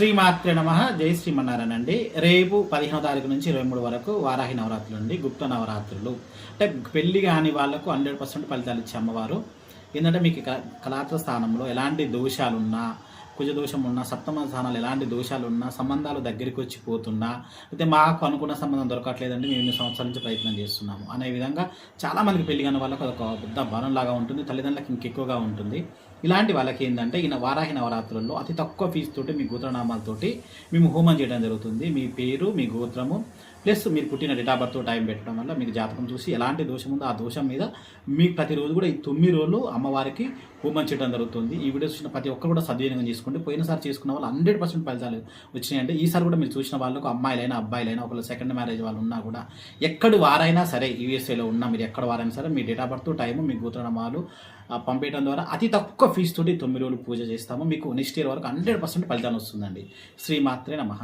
శ్రీమాత్రే నమః. జై శ్రీమన్నారాయణ అండి. రేపు 15వ తారీఖు నుంచి 23 వరకు వారాహి నవరాత్రులు అండి, గుప్త నవరాత్రులు. అంటే పెళ్లి కాని వాళ్ళకు 100% ఫలితాలు ఇచ్చే అమ్మవారు. ఏంటంటే మీకు కళాత్ర స్థానంలో ఎలాంటి దోషాలున్నా, కుజదోషం ఉన్నా, సప్తమ స్థానాలు ఎలాంటి దోషాలు ఉన్నా, సంబంధాలు దగ్గరికి వచ్చి పోతున్నా, అయితే మాకు అనుకున్న సంబంధం దొరకట్లేదండి, మేము ఎన్ని సంవత్సరాల నుంచి ప్రయత్నం చేస్తున్నాము అనే విధంగా చాలామందికి పెళ్లి కాని వాళ్ళకు అదొక పెద్ద భారం లాగా ఉంటుంది, తల్లిదండ్రులకు ఇంకెక్కువగా ఉంటుంది. ఇలాంటి వాళ్ళకి ఏంటంటే ఈ వారాహి నవరాత్రుల్లో అతి తక్కువ ఫీజుతోటి మీ గోత్రనామాలతోటి మేము హోమం చేయడం జరుగుతుంది. మీ పేరు, మీ గోత్రము ప్లస్ మీరు పుట్టిన డేట్ ఆఫ్ బర్త్ టైం పెట్టడం వల్ల మీకు జాతకం చూసి ఎలాంటి దోషం ఉందో ఆ దోషం మీద మీకు ప్రతిరోజు కూడా ఈ 9 రోజులు అమ్మవారికి హోమం చేయడం జరుగుతుంది. ఈ వీడియో చూసిన ప్రతి ఒక్కరు కూడా సద్వినియోగం చేసుకోండి. పోయినసారి చేసుకున్న వాళ్ళు 100% ఫలితాలు వచ్చినాయంటే ఈసారి కూడా మీరు చూసిన వాళ్ళకు అమ్మాయిలైనా అబ్బాయిలైనా ఒకళ్ళు సెకండ్ మ్యారేజ్ వాళ్ళు ఉన్నా కూడా ఎక్కడి వారైనా సరే, యూఎస్ఏలో ఉన్నా మీరు ఎక్కడ వారైనా సరే మీ డేట్ ఆఫ్ బర్త్ టైము మీ గోత్రనామాలు పంపించడం ద్వారా అతి తక్కువ ఫీజుతోటి 9 రోజులు పూజ చేస్తాము. మీకు నెక్స్ట్ ఇయర్ వరకు 100% ఫలితాలు వస్తుందండి. శ్రీమాత్రే నమః.